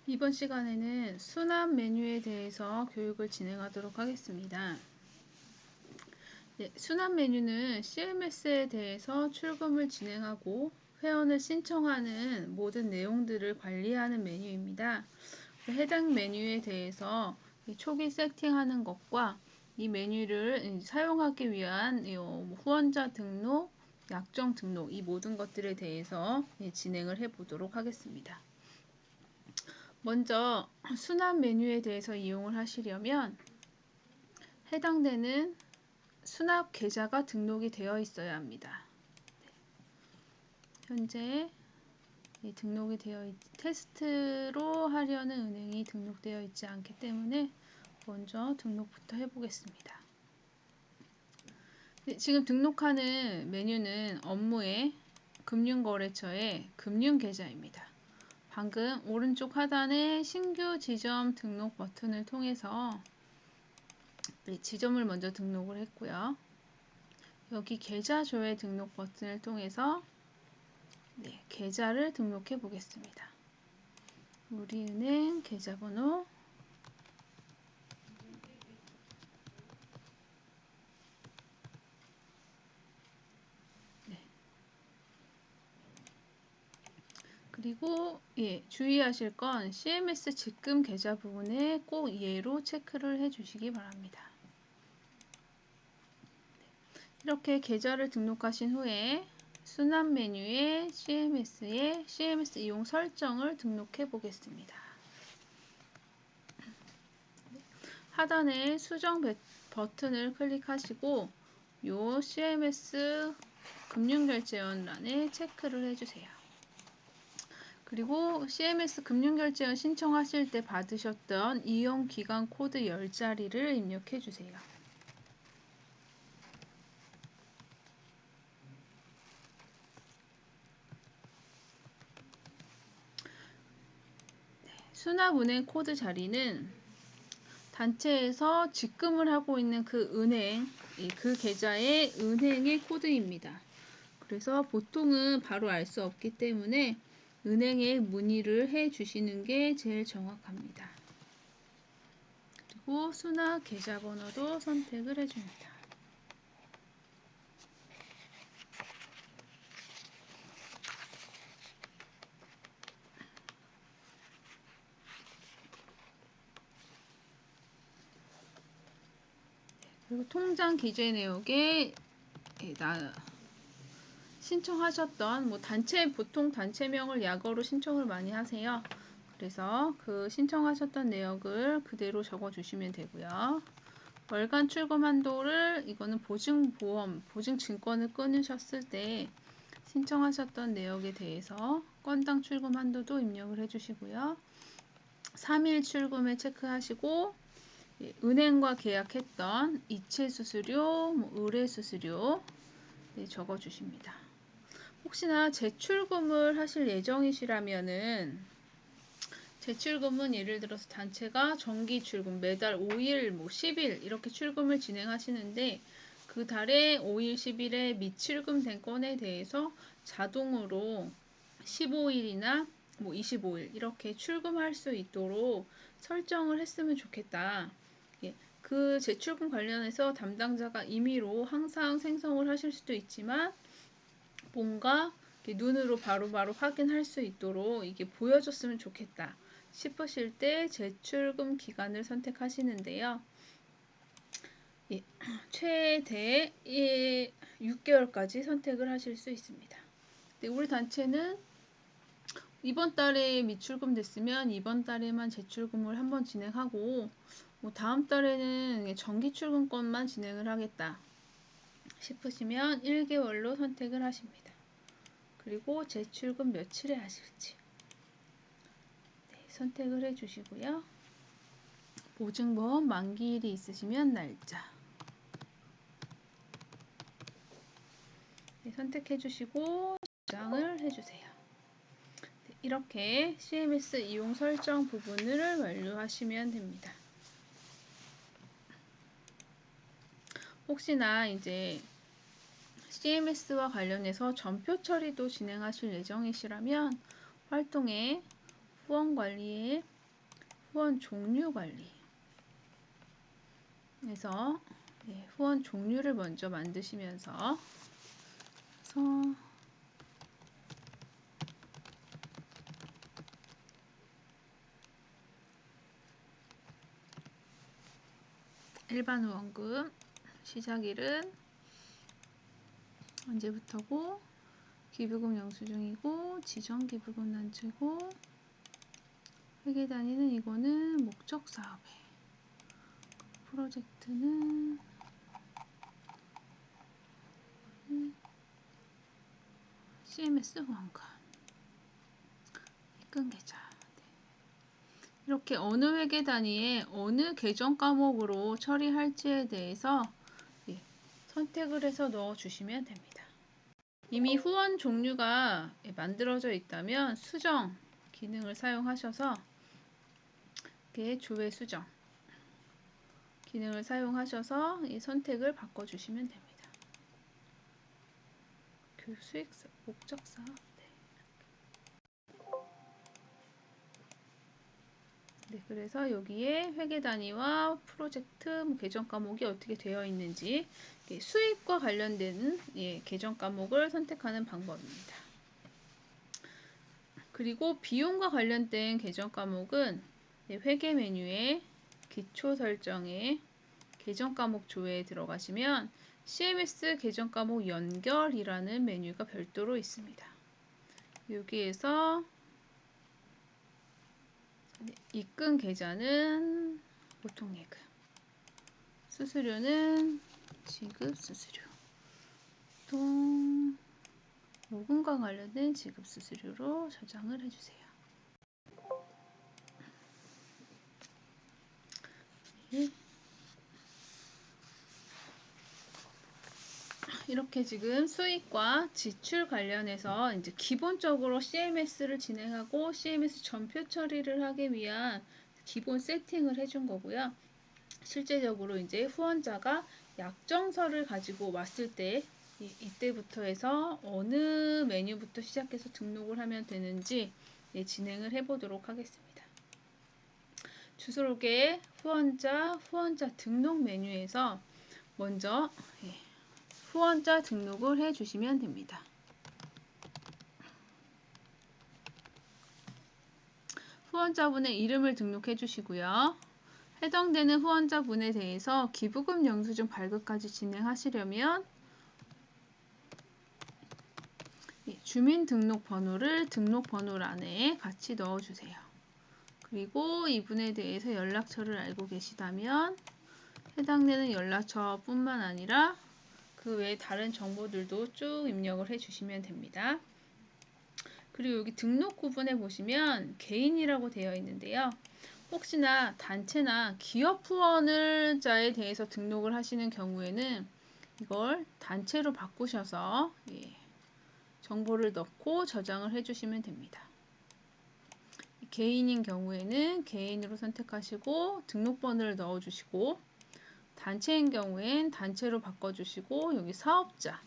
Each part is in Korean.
이번 시간에는 수납 메뉴에 대해서 교육을 진행하도록 하겠습니다. 네, 수납 메뉴는 CMS에 대해서 출금을 진행하고 회원을 신청하는 모든 내용들을 관리하는 메뉴입니다. 해당 메뉴에 대해서 초기 세팅하는 것과 이 메뉴를 사용하기 위한 후원자 등록, 약정 등록 이 모든 것들에 대해서 진행을 해 보도록 하겠습니다. 먼저 수납 메뉴에 대해서 이용을 하시려면 해당되는 수납 계좌가 등록이 되어 있어야 합니다. 현재 등록이 테스트로 하려는 은행이 등록되어 있지 않기 때문에 먼저 등록부터 해보겠습니다. 지금 등록하는 메뉴는 업무의 금융거래처의 금융계좌입니다. 방금 오른쪽 하단에 신규 지점 등록 버튼을 통해서 지점을 먼저 등록을 했고요. 여기 계좌 조회 등록 버튼을 통해서 계좌를 등록해 보겠습니다. 우리은행 계좌번호 그리고 주의하실 건 CMS 직금 계좌 부분에 꼭 예로 체크를 해 주시기 바랍니다. 이렇게 계좌를 등록하신 후에 수납 메뉴에 CMS에 CMS 이용 설정을 등록해 보겠습니다. 하단에 수정 버튼을 클릭하시고 요 CMS 금융결제원란에 체크를 해주세요. 그리고 CMS 금융결제원 신청하실 때 받으셨던 이용기간 코드 10자리를 입력해 주세요. 수납은행 코드 자리는 단체에서 직금을 하고 있는 그 은행, 그 계좌의 은행의 코드입니다. 그래서 보통은 바로 알 수 없기 때문에 은행에 문의를 해 주시는 게 제일 정확합니다. 그리고 수납 계좌번호도 선택을 해줍니다. 그리고 통장 기재 내역에 신청하셨던 보통 단체명을 약어로 신청을 많이 하세요. 그래서 그 신청하셨던 내역을 그대로 적어 주시면 되고요. 월간 출금 한도를 이거는 보증보험, 보증증권을 끊으셨을 때 신청하셨던 내역에 대해서 건당 출금 한도도 입력을 해주시고요. 3일 출금에 체크하시고 은행과 계약했던 이체수수료, 의뢰수수료 적어주십니다. 혹시나 재출금을 하실 예정이시라면은 재출금은 예를 들어서 단체가 정기 출금 매달 5일, 10일 이렇게 출금을 진행하시는데 그 달에 5일, 10일에 미출금된 건에 대해서 자동으로 15일이나 25일 이렇게 출금할 수 있도록 설정을 했으면 좋겠다. 그 재출금 관련해서 담당자가 임의로 항상 생성을 하실 수도 있지만 뭔가 눈으로 바로바로 확인할 수 있도록 이게 보여줬으면 좋겠다 싶으실 때 재출금 기간을 선택하시는데요. 최대 6개월까지 선택을 하실 수 있습니다. 우리 단체는 이번 달에 미출금 됐으면 이번 달에만 재출금을 한번 진행하고 다음 달에는 정기 출금권만 진행을 하겠다 싶으시면 1개월로 선택을 하십니다. 그리고 재출금 며칠에 하실지 선택을 해주시고요. 보증보험 만기일이 있으시면 날짜 선택해주시고 저장을 해주세요. 이렇게 CMS 이용 설정 부분을 완료하시면 됩니다. 혹시나 이제 CMS와 관련해서 전표 처리도 진행하실 예정이시라면 활동에 후원 관리에 후원 종류 관리 그래서 후원 종류를 먼저 만드시면서 일반 후원금 시작일은 언제부터고 기부금 영수증이고 지정 기부금 단체고 회계 단위는 이거는 목적 사업에 프로젝트는 CMS 후원금 입금 계좌 이렇게 어느 회계 단위에 어느 계정 과목으로 처리할지에 대해서 선택을 해서 넣어 주시면 됩니다. 이미 후원 종류가 만들어져 있다면 수정 기능을 사용하셔서 조회 수정 기능을 사용하셔서 이 선택을 바꿔주시면 됩니다. 교육 수익사, 목적사업 그래서 여기에 회계 단위와 프로젝트 계정 과목이 어떻게 되어 있는지 수입과 관련된 계정 과목을 선택하는 방법입니다. 그리고 비용과 관련된 계정 과목은 회계 메뉴에 기초 설정에 계정 과목 조회에 들어가시면 CMS 계정 과목 연결이라는 메뉴가 별도로 있습니다. 여기에서 입금 계좌는 보통 예금, 수수료는 지급 수수료, 또 요금과 관련된 지급 수수료로 저장을 해주세요. 이렇게 지금 수익과 지출 관련해서 이제 기본적으로 CMS를 진행하고 CMS 전표 처리를 하기 위한 기본 세팅을 해준 거고요. 실제적으로 이제 후원자가 약정서를 가지고 왔을 때 이때부터 해서 어느 메뉴부터 시작해서 등록을 하면 되는지 진행을 해보도록 하겠습니다. 주소록에 후원자 등록 메뉴에서 먼저 후원자 등록을 해주시면 됩니다. 후원자분의 이름을 등록해 주시고요. 해당되는 후원자분에 대해서 기부금 영수증 발급까지 진행하시려면 주민등록번호를 등록번호란에 같이 넣어주세요. 그리고 이분에 대해서 연락처를 알고 계시다면 해당되는 연락처뿐만 아니라 그 외에 다른 정보들도 쭉 입력을 해주시면 됩니다. 그리고 여기 등록 구분에 보시면 개인이라고 되어 있는데요. 혹시나 단체나 기업 후원자에 대해서 등록을 하시는 경우에는 이걸 단체로 바꾸셔서 정보를 넣고 저장을 해주시면 됩니다. 개인인 경우에는 개인으로 선택하시고 등록번호를 넣어주시고 단체인 경우엔 단체로 바꿔주시고 여기 사업자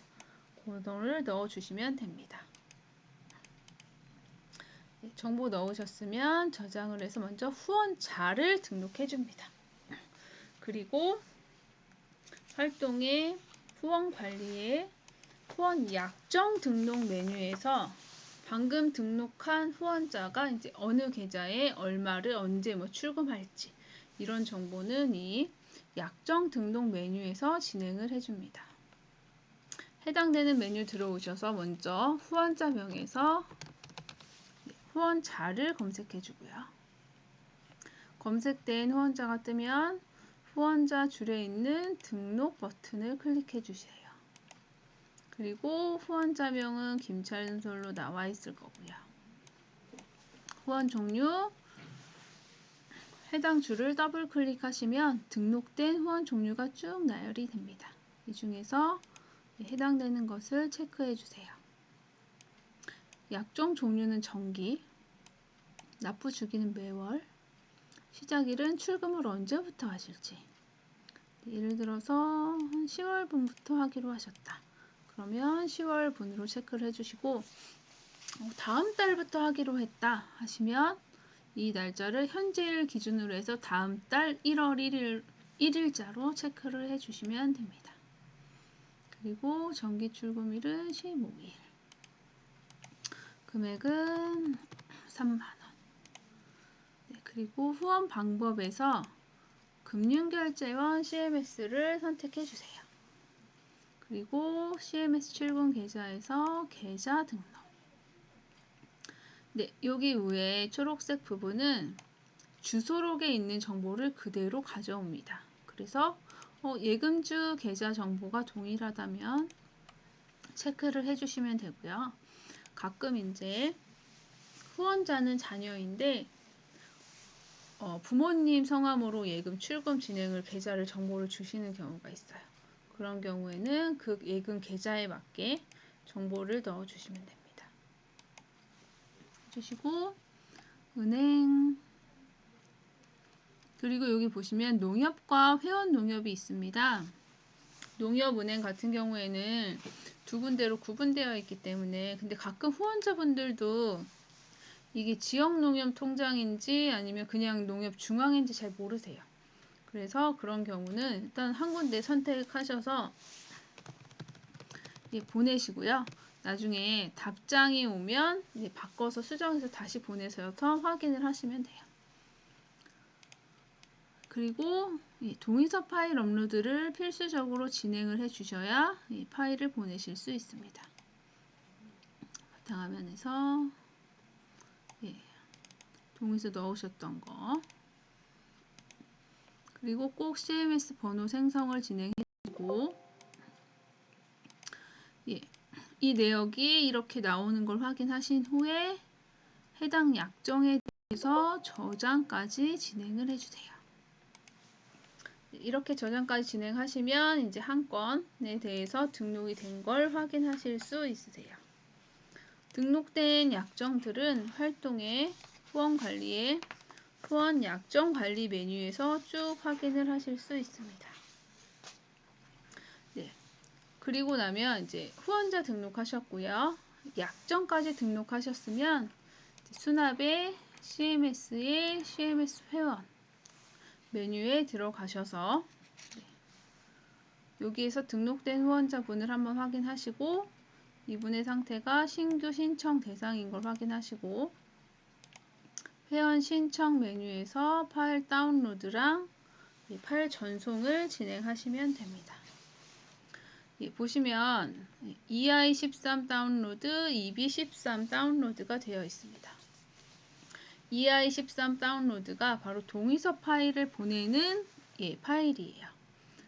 번호를 넣어주시면 됩니다. 정보 넣으셨으면 저장을 해서 먼저 후원자를 등록해 줍니다. 그리고 활동의 후원 관리에 후원 약정 등록 메뉴에서 방금 등록한 후원자가 이제 어느 계좌에 얼마를 언제 출금할지 이런 정보는 이 약정 등록 메뉴에서 진행을 해줍니다. 해당되는 메뉴 들어오셔서 먼저 후원자명에서 후원자를 검색해 주고요. 검색된 후원자가 뜨면 후원자 줄에 있는 등록 버튼을 클릭해 주세요. 그리고 후원자명은 김찬솔로 나와 있을 거고요. 후원 종류 해당 줄을 더블 클릭하시면 등록된 후원 종류가 쭉 나열이 됩니다. 이 중에서 해당되는 것을 체크해 주세요. 약정 종류는 정기, 납부 주기는 매월, 시작일은 출금을 언제부터 하실지. 예를 들어서 한 10월분부터 하기로 하셨다. 그러면 10월분으로 체크를 해주시고 다음 달부터 하기로 했다 하시면 이 날짜를 현재일 기준으로 해서 다음 달 1월 1일자로 체크를 해주시면 됩니다. 그리고 정기 출금일은 15일. 금액은 3만원. 네, 그리고 후원 방법에서 금융결제원 CMS를 선택해 주세요. 그리고 CMS 출금 계좌에서 계좌 등록. 네, 여기 위에 초록색 부분은 주소록에 있는 정보를 그대로 가져옵니다. 그래서 예금주 계좌 정보가 동일하다면 체크를 해주시면 되고요. 가끔 이제 후원자는 자녀인데 부모님 성함으로 예금 출금 진행을 계좌를 정보를 주시는 경우가 있어요. 그런 경우에는 그 예금 계좌에 맞게 정보를 넣어 주시면 됩니다. 해주시고 은행, 그리고 여기 보시면 농협과 회원 농협이 있습니다. 농협은행 같은 경우에는 두 군데로 구분되어 있기 때문에, 근데 가끔 후원자분들도 이게 지역농협 통장인지 아니면 그냥 농협 중앙인지 잘 모르세요. 그래서 그런 경우는 일단 한 군데 선택하셔서 보내시고요. 나중에 답장이 오면 바꿔서 수정해서 다시 보내셔서 확인을 하시면 돼요. 그리고 동의서 파일 업로드를 필수적으로 진행을 해주셔야 이 파일을 보내실 수 있습니다. 바탕화면에서 동의서 넣으셨던 거, 그리고 꼭 CMS 번호 생성을 진행해주고, 이 내역이 이렇게 나오는 걸 확인하신 후에 해당 약정에 대해서 저장까지 진행을 해주세요. 이렇게 저장까지 진행하시면 이제 한 건에 대해서 등록이 된 걸 확인하실 수 있으세요. 등록된 약정들은 활동의 후원관리의 후원 약정 관리 메뉴에서 쭉 확인을 하실 수 있습니다. 네. 그리고 나면 이제 후원자 등록하셨고요. 약정까지 등록하셨으면 수납의 CMS의 CMS 회원 메뉴에 들어가셔서 여기에서 등록된 후원자분을 한번 확인하시고, 이분의 상태가 신규 신청 대상인 걸 확인하시고, 회원 신청 메뉴에서 파일 다운로드랑 파일 전송을 진행하시면 됩니다. 보시면 EI13 다운로드, EB13 다운로드가 되어 있습니다. EI13 다운로드가 바로 동의서 파일을 보내는 파일이에요.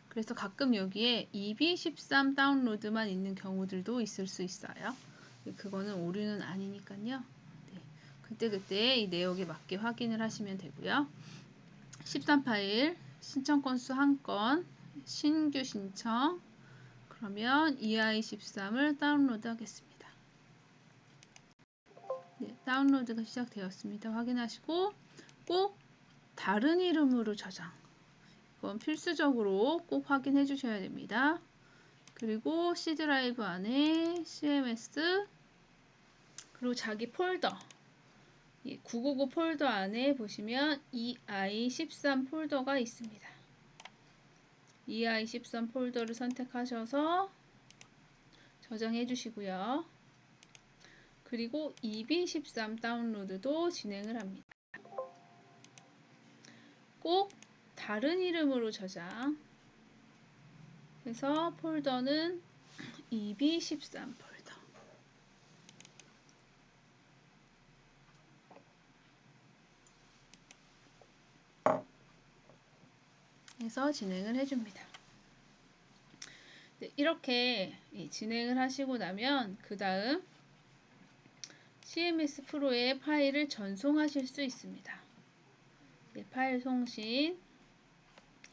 그래서 가끔 여기에 EB13 다운로드만 있는 경우들도 있을 수 있어요. 그거는 오류는 아니니까요. 그때 이 내역에 맞게 확인을 하시면 되고요. 13 파일, 신청 건수 1건, 신규 신청, 그러면 EI13을 다운로드 하겠습니다. 네, 다운로드가 시작되었습니다. 확인하시고 꼭 다른 이름으로 저장, 이건 필수적으로 꼭 확인해 주셔야 됩니다. 그리고 C 드라이브 안에 CMS, 그리고 자기 폴더, 999 폴더 안에 보시면 EI13 폴더가 있습니다. EI13 폴더를 선택하셔서 저장해 주시고요. 그리고 EB13 다운로드도 진행을 합니다. 꼭 다른 이름으로 저장 해서 폴더는 EB13 폴더 해서 진행을 해줍니다. 네, 이렇게 진행을 하시고 나면 그 다음 CMS 프로에 파일을 전송하실 수 있습니다. 네, 파일 송신,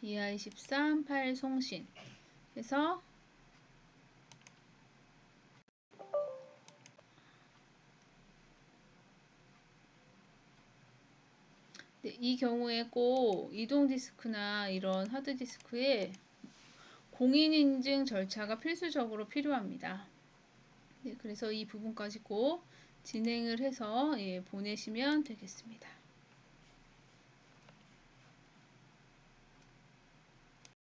EI13 파일 송신 해서 이 경우에 꼭 이동 디스크나 이런 하드 디스크에 공인인증 절차가 필수적으로 필요합니다. 네, 그래서 이 부분까지 꼭 진행을 해서 보내시면 되겠습니다.